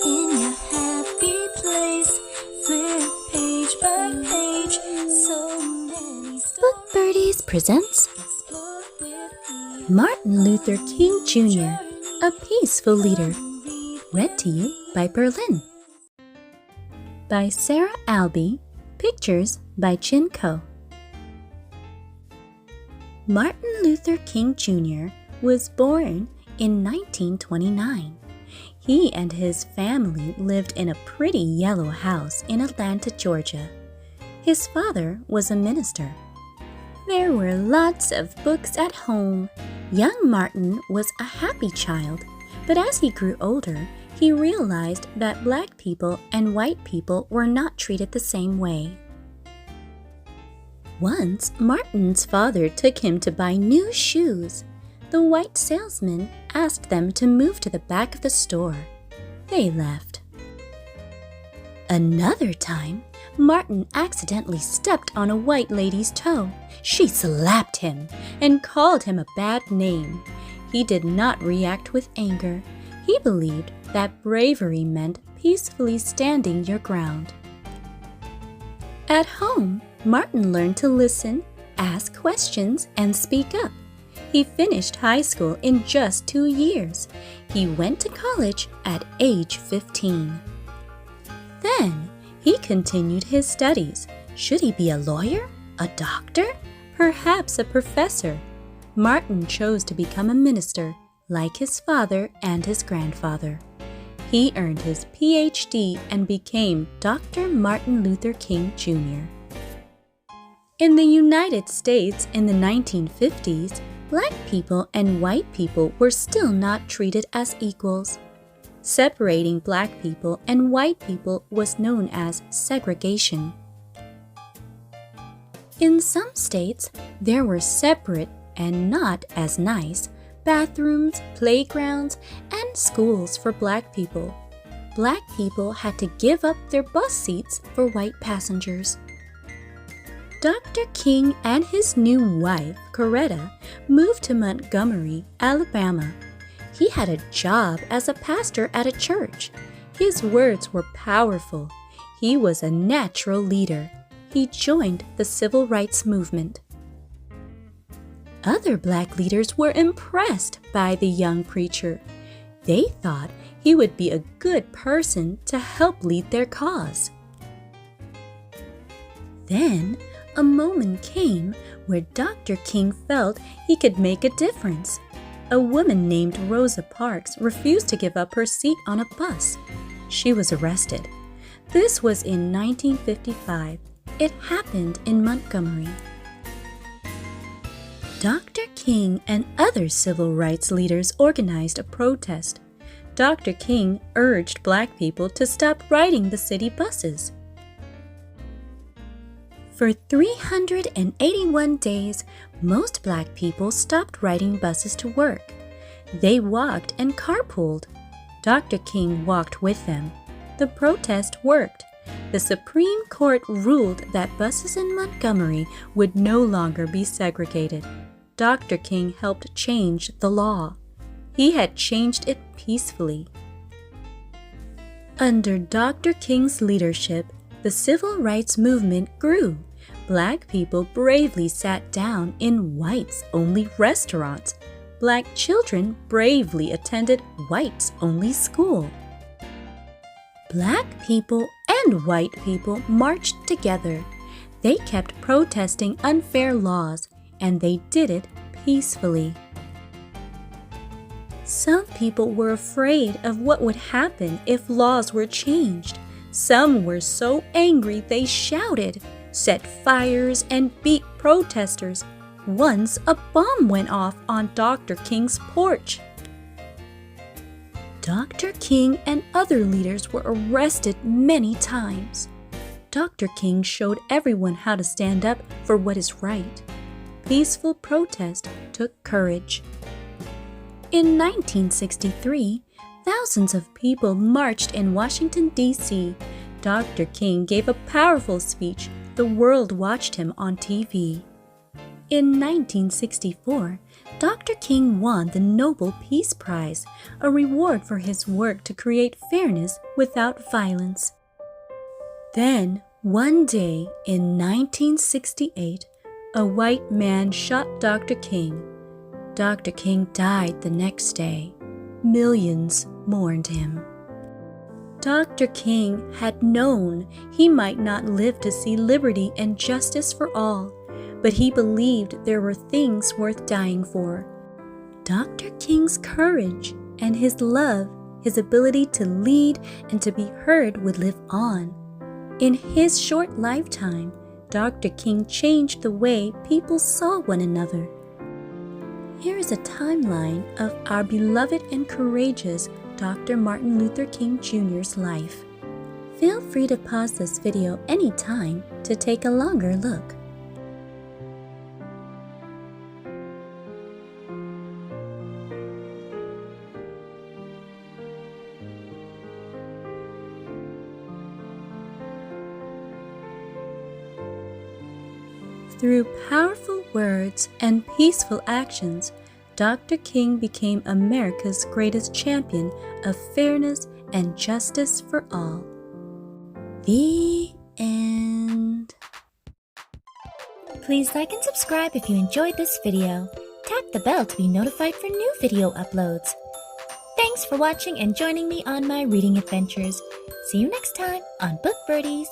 in your happy place. Flip page by page, so many stories. Book Birdees presents Explore with me. Martin Luther King Jr., A Peaceful Leader. Read to you by Berlin. By Sarah Albee. Pictures by Chin Ko. Martin Luther King Jr. was born in 1929. He and his family lived in a pretty yellow house in Atlanta, Georgia. His father was a minister. There were lots of books at home. Young Martin was a happy child, but as he grew older, he realized that black people and white people were not treated the same way. Once, Martin's father took him to buy new shoes. The white salesman asked them to move to the back of the store. They left. Another time, Martin accidentally stepped on a white lady's toe. She slapped him and called him a bad name. He did not react with anger. He believed that bravery meant peacefully standing your ground. At home, Martin learned to listen, ask questions, and speak up. He finished high school in just 2 years. He went to college at age 15. Then, he continued his studies. Should he be a lawyer? A doctor? Perhaps a professor? Martin chose to become a minister, like his father and his grandfather. He earned his PhD and became Dr. Martin Luther King Jr. In the United States in the 1950s, black people and white people were still not treated as equals. Separating black people and white people was known as segregation. In some states, there were separate and not as nice bathrooms, playgrounds, and schools for black people. Black people had to give up their bus seats for white passengers. Dr. King and his new wife, Coretta, moved to Montgomery, Alabama. He had a job as a pastor at a church. His words were powerful. He was a natural leader. He joined the civil rights movement. Other black leaders were impressed by the young preacher. They thought he would be a good person to help lead their cause. Then, a moment came where Dr. King felt he could make a difference. A woman named Rosa Parks refused to give up her seat on a bus. She was arrested. This was in 1955. It happened in Montgomery. Dr. King and other civil rights leaders organized a protest. Dr. King urged black people to stop riding the city buses. For 381 days, most black people stopped riding buses to work. They walked and carpooled. Dr. King walked with them. The protest worked. The Supreme Court ruled that buses in Montgomery would no longer be segregated. Dr. King helped change the law. He had changed it peacefully. Under Dr. King's leadership, the civil rights movement grew. Black people bravely sat down in whites-only restaurants. Black children bravely attended whites-only school. Black people and white people marched together. They kept protesting unfair laws, and they did it peacefully. Some people were afraid of what would happen if laws were changed. Some were so angry they shouted, set fires, and beat protesters. Once a bomb went off on Dr. King's porch. Dr. King and other leaders were arrested many times. Dr. King showed everyone how to stand up for what is right. Peaceful protest took courage. In 1963, thousands of people marched in Washington, D.C. Dr. King gave a powerful speech. The world watched him on TV. In 1964, Dr. King won the Nobel Peace Prize, a reward for his work to create fairness without violence. Then, one day in 1968, a white man shot Dr. King. Dr. King died the next day. Millions mourned him. Dr. King had known he might not live to see liberty and justice for all, but he believed there were things worth dying for. Dr. King's courage and his love, his ability to lead and to be heard would live on. In his short lifetime, Dr. King changed the way people saw one another. Here is a timeline of our beloved and courageous Dr. Martin Luther King Jr.'s life. Feel free to pause this video anytime to take a longer look. Through powerful words and peaceful actions, Dr. King became America's greatest champion of fairness and justice for all. The end. Please like and subscribe if you enjoyed this video. Tap the bell to be notified for new video uploads. Thanks for watching and joining me on my reading adventures. See you next time on Book Birdies.